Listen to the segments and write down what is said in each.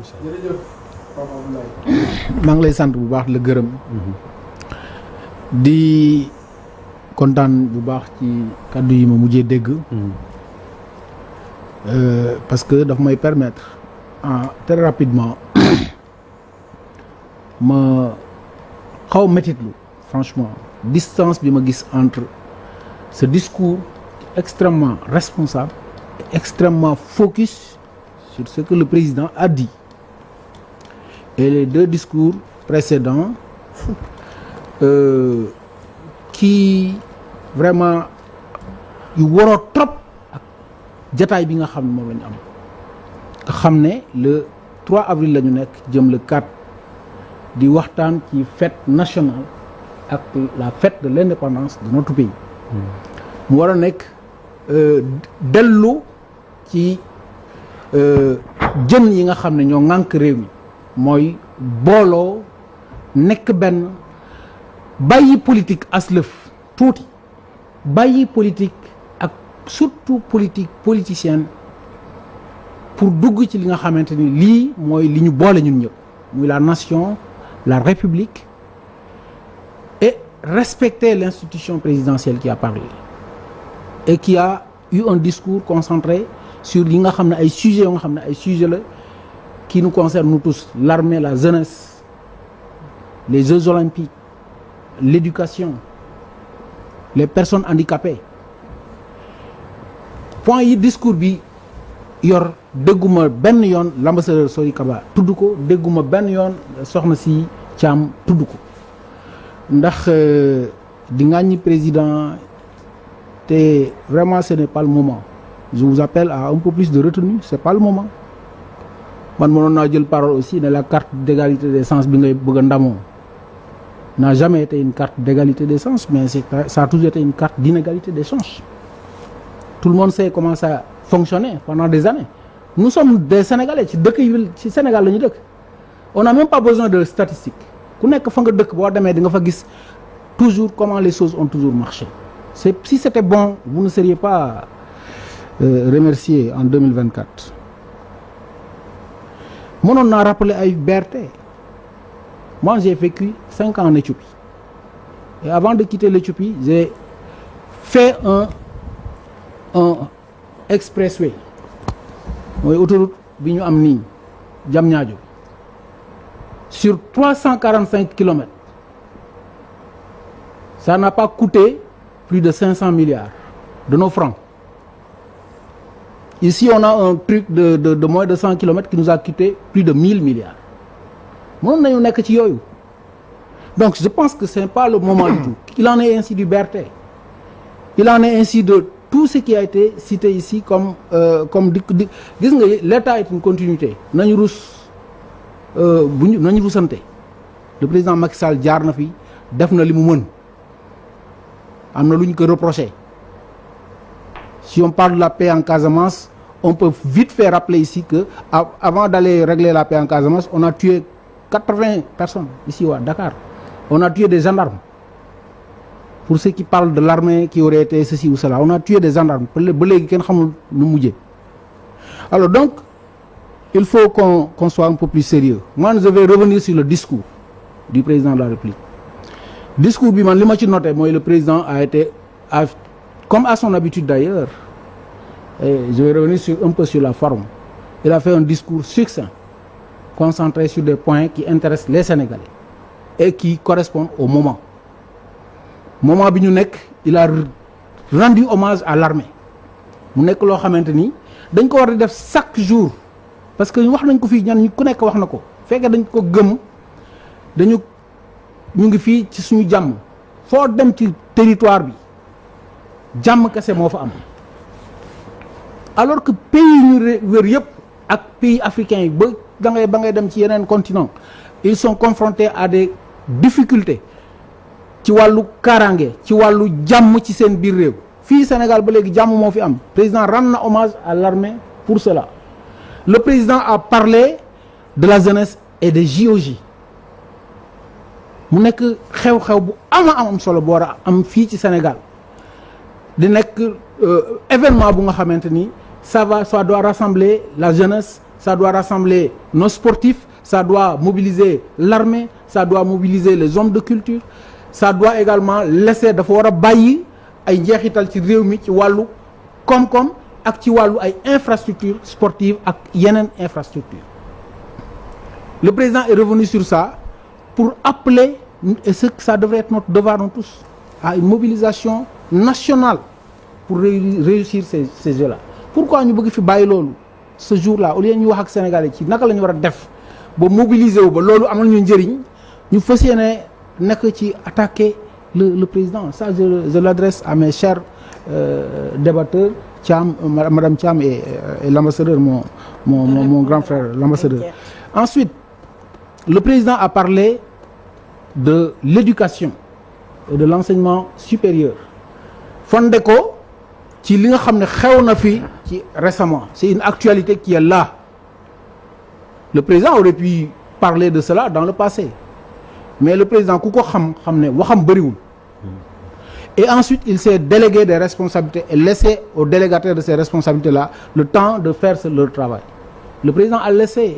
jërëjëf Pape Abdoulaye maa ngi lay sant bu baax la gërëm di kontaan bu baax ci kàddu yi ma mujjee dégg parce que daf may permettre très rapidement ma xaw métitlu franchement distance bi ma gis entre ce discours extrêmement responsable et extrêmement focus sur ce que le président a dit et les deux discours précédents qui vraiment yu waroo trop ak jataay bi nga xam ne moom la ñu am nga xam ne le 3 avril la ñu nekk jëm le 4 di waxtaan ci fête nationale ak la fête de l'indépendance de notre pays mu war a nekk dellu ci jën yi nga xam ne ñoo ŋànk réew mi mooy booloo nekk benn bàyyi politique aslëf tuuti bàyyi politique ak surtout politique politicienne pour dugg ci li nga xamante ni lii mooy li ñu boole ñun ñëpp muy la nation la république et respecter l'institution présidentielle qui a parlé et qui a eu un discours concentré sur yi nga xam ne ay sujets yoo nga xam ne ay sujets la qui nous concerne nous tous, l'armée, la jeunesse, les Jeux olympiques, l'éducation, les personnes handicapées. Point yi discours bi yor dégguma benn yoon l'ambassadeur Sory Kaba tudd ko dégguma benn yoon soxna si Thiam tudd ko ndax di ŋàññi président te vraiment ce n'est pas le moment. Je vous appelle à un peu plus de retenue, c'est pas le moment. Man mënoon naa jël parole aussi ne la carte d'égalité des chances bi ngay bëgg a ndamoo n'a jamais été une carte d'égalité des chances mais ça a toujours été une carte d'inégalité des chances. Tout le monde sait comment ça fonctionnait pendant des années. Nous sommes des Sénégalais ci dëkk yi ci Sénégal la ñu dëkk. On n'a même pas besoin de statistiques ku nekk fa nga dëkk boo demee di nga fa gis toujours comment les choses ont toujours marché. Si c'était bon vous ne seriez pas remercié en 2024. mënoon naa rappeler ay BRT. Moi j'ai vécu 5 ans en Éthiopie et avant de quitter l'Éthiopie j'ai fait un expressway mooy autoroute bi ñu am nii Diamniadio sur 345 kilomètres. Ça n'a pas coûté plus de 500 milliards de nos francs. Ici, on a un truc de moins de 100 kilomètres qui nous a coûté plus de 1000 milliards. Mënoon nañu nekk ci yooyu. Donc, je pense que ce n'est pas le moment du tout. Il en est ainsi du BRT. Il en est ainsi de tout ce qui a été cité ici comme gis nga l'État est une continuité. Nañu nañu rusante. Le président Macky Sall jaar na fi def na li mu mën. Am na lu ñu ko reproché. Si on parle de la paix en Casamance, on peut vite faire rappeler ici que avant d'aller régler la paix en Casamance, on a tué 80 personnes ici à Dakar. On a tué des gendarmes. Pour ceux qui parlent de l'armée qui aurait été ceci ou cela, on a tué des gendarmes. Ba léegi kenn xamul nu mujjee. Alors donc, il faut qu'on soit un peu plus sérieux. Moi, je vais revenir sur le discours du président de la République. Discours bi man li ma ci noté mooy le président comme à son habitude d'ailleurs, et je vais revenir un peu sur la forme. Il a fait un discours succinct, concentré sur des points qui intéressent les Sénégalais et qui correspondent au moment. Moment bi ñu nekk, il a rendu hommage à l'armée. Mu nekk loo xamante ni dañ ko war di def chaque jour parce que wax nañ ko fii ñan ku nekk wax na ko fekkee dañ ko gëm ñu ngi fii ci suñu jàmm foo dem ci territoire bi. jàmm kese moo fa am alors que pays ñu wër yëpp ak pays africains yi ba ngay dem ci yeneen continent ils sont confrontés à des difficultés ci wàllu kaaraange ci wàllu jàmm ci seen biir réew fii Sénégal ba léegi jàmm moo fi am président rend na hommage à l'armée pour cela. Le président a parlé de la jeunesse et des JOJ mu nekk xew-xew bu am solo bu war a am fii ci Sénégal. di nekk événement bu nga xamante ni ça doit rassembler la jeunesse ça doit rassembler nos sportifs, ça doit mobiliser l'armée, ça doit mobiliser les hommes de culture, ça doit également laisser dafa war a bàyyi ay njeexital ci réew mi ci wàllu koom-koom ak ci wàllu ay infrastructures sportives ak yeneen infrastructures. Le président est revenu sur ça pour appeler, et ça devrait être notre devoir de tous, à une mobilisation nationale pour réussir ces jeux-là. Pourquoi ñu bëgg fi bàyyi loolu ce jour-là au lieu ñu wax ak Sénégalais ci naka la ñu war a def ba mobiliser wu ba loolu amal ñu njëriñ ñu fas yéene nekk ci attaquer le président. Ça je l'adresse à mes chers débatteurs, Thiam, Madame Thiam et l'ambassadeur, mon grand frère, l'ambassadeur. Ensuite, le président a parlé de l'éducation et de l'enseignement supérieur. Fondé ko ci li nga xam ne xew na fi ci récemment, c'est une actualité qui est là. Le président aurait pu parler de cela dans le passé, mais le président ku ko xam ne waxam bëriwul. Et ensuite il s'est délégué des responsabilités et laissé aux délégataires de ces responsabilités-là le temps de faire leur travail. Le président a laissé,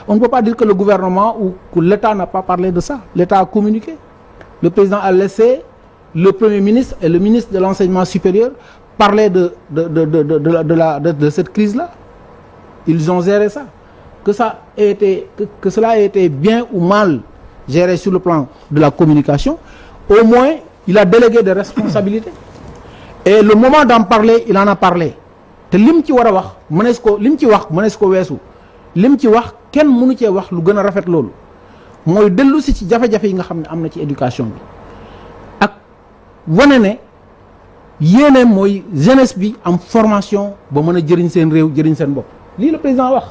on ne peut pas dire que le gouvernement ou que l'État n'a pas parlé de ça. L'État a communiqué. Le président a laissé le Premier ministre et le ministre de l'enseignement supérieur parler de cette crise-là. Ils ont géré ça. Que cela ait été bien ou mal géré sur le plan de la communication, au moins il a délégué des responsabilités. Et le moment d'en parler, il en a parlé. te lim ci war a wax mënees ko lim ci wax mënees ko weesu lim ci wax kenn mënu cee wax lu gën a rafet loolu mooy dellu si ci jafe-jafe yi nga xam ne am na ci éducation bi ak wane ne yéene mooy jeunesse bi am formation ba mën a jëriñ seen réew jëriñ seen bopp lii le président wax.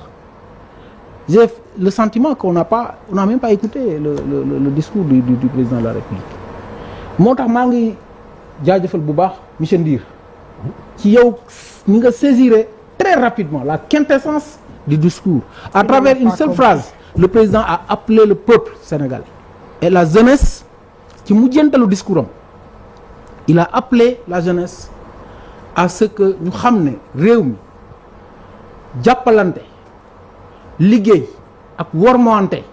J'ai le sentiment on n'a même pas écouté le discours du président de la République moo tax maa ngi jaajëfal bu baax monsieur Ndir ci yow ni nga saisiré très rapidement la quintessence du discours à travers une seule phrase. Le président a appelé le peuple sénégalais et la jeunesse ci mujjantalu discours am il a appelé la jeunesse à ce que ñu xam ne réew mi jàppalante liggéey ak wormoante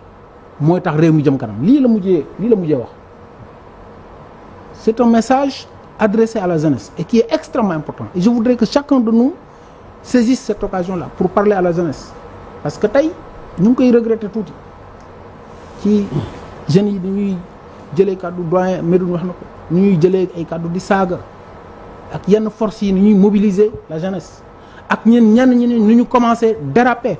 mooy tax réew mi jëm kanam lii la mujjee wax. C'est un message adressé à la jeunesse et qui est extrêmement important et je voudrais que chacun de nous saisisse cette occasion-là pour parler à la jeunesse parce que tey ñu ngi koy regretter tuuti ci jeunes yi dañuy jëlee kàddu doyen Medoune wax na ko ni ñuy jëlee ay kàddu di saaga ak yenn forces yi ni ñuy mobiliser la jeunesse ak ñenn ñi ni ñu commencé déraper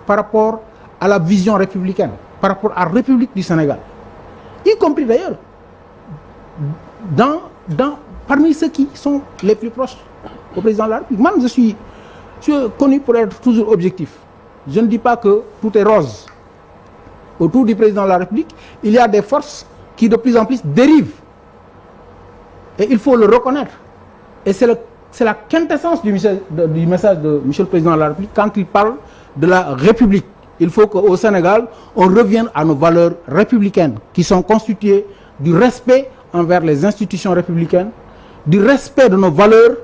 par rapport à la vision républicaine par rapport à la République du Sénégal y compris d'ailleurs parmi ceux qui sont les plus proches au président de la République. Moi, je suis connu pour être toujours objectif. Je ne dis pas que tout est rose. Autour du président de la République, il y a des forces qui de plus en plus dérivent. Et il faut le reconnaître. Et c'est la quintessence du message de Monsieur le Président de la République quand il parle de la République. Il faut qu'au Sénégal, on revienne à nos valeurs républicaines qui sont constituées du respect envers les institutions républicaines, du respect de nos valeurs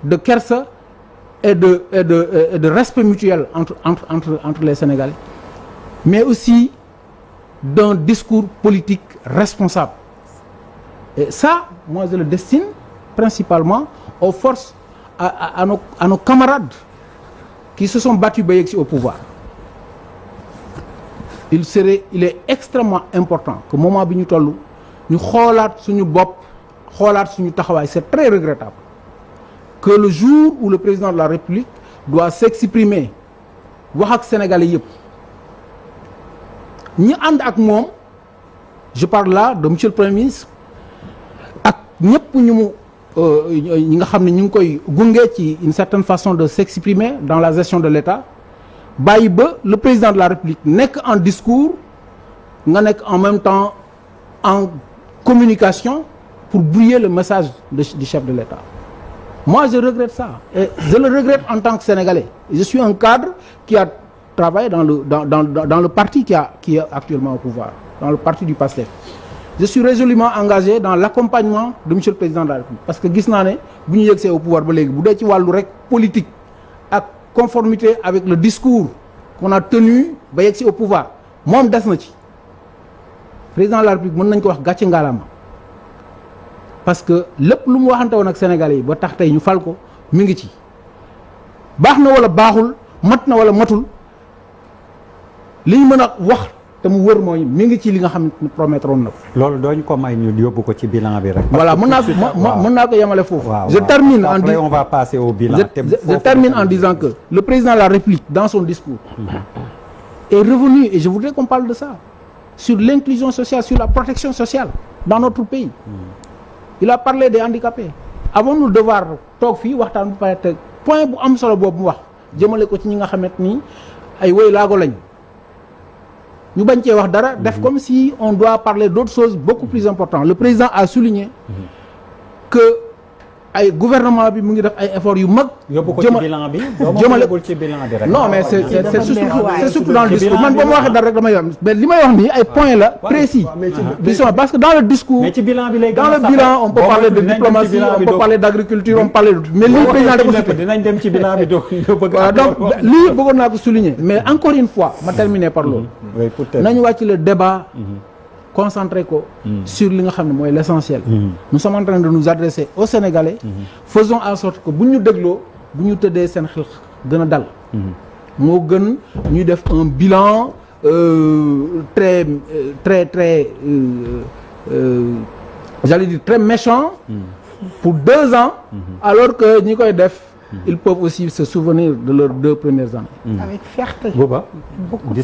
de kersa et de respect mutuel entre les Sénégalais, mais aussi d'un discours politique responsable. Et ça, moi je le destine principalement aux forces, à nos camarades qui se sont battus ba yegg au pouvoir. Il est extrêmement important que moment bi ñu toll ñu xoolaat suñu bopp xoolaat suñu taxawaay. C'est très regrettable que le jour où le président de la République doit s'exprimer wax ak sénégalais yëpp ñi ànd ak moom, je parle là de monsieur le Premier ministre ak ñëpp ñi nga xam ne ñu ngi koy gunge ci une certaine façon de s'exprimer dans la gestion de l'État, bàyyi ba le président de la République nekk en discours nga nekk en même temps en communication pour brouiller le message du chef de l'État. Moi, je regrette ça. Et je le regrette en tant que Sénégalais. Je suis un cadre qui a travaillé dans le parti qui est actuellement au pouvoir, dans le parti du PASTEF. Je suis résolument engagé dans l'accompagnement de monsieur le Président de la République. Parce que gis naa ne bu ñu yegsee au pouvoir ba léegi bu dee ci wàllu rek politique ak conformité avec le discours qu'on a tenu ba yegg si au pouvoir moom des na ci président de la République mën nañ ko wax gàcce ngaalaama parce que lépp lu mu waxante woon ak Sénégalais yi ba tax tey ñu fal ko mi ngi ci baax na wala baaxul mat na wala matul li ñu mën a wax te mu wër mooy mi ngi ci li nga xam ne promettre woon na ko. loolu dooñu ko may ñu yóbbu ko ci bilan bi rek. voilà mën naa ko yemale foofu. je termine en disant on va passer au bilan. je termine en disant que le président de la République dans son discours est revenu et je voudrais qu'on parle de ça sur l'inclusion sociale, sur la protection sociale dans notre pays. Il a parlé des handicapés. Avons-nous le devoir toog fii waxtaan bu pare te point bu am solo boobu mu wax jëmale ko ci ñi nga xamante ni ay woy laago lañ ñu bañ cee wax dara def comme si on doit parler d'autres choses beaucoup plus importantes. Le président a souligné que ay gouvernement bi mu ngi def ay efforts yu mag. yóbbu ko ci bilan bi jëmale ci bilan bi rek. non mais c'est surtout dans le discours man boo ma waxee dara rek damay wax mais li may wax nii ay points la précis. parce que dans le discours. mais ci bilan bi lay dans le bilan on peut parler de diplomatie on peut parler d'agriculture on peut parler de mais lii président da ko cité dinañ dem ci bilan bi donc lii bëggoon naa ko souligner mais encore une fois ma terminer par loolu. nañu wàcc le débat. concentré ko sur li nga xam ne mooy l'essentiel. Nous sommes en train de nous adresser aux Sénégalais. Faisons en sorte que bu ñu dégloo bu ñu tëddee seen xel gën a dal. moo gën ñuy def un bilan très j'allais dire très méchant. pour 2 ans. alors que ñi koy def. ils peuvent aussi se souvenir de leurs 2 premières années. avec fierté. Bouba. Beaucoup de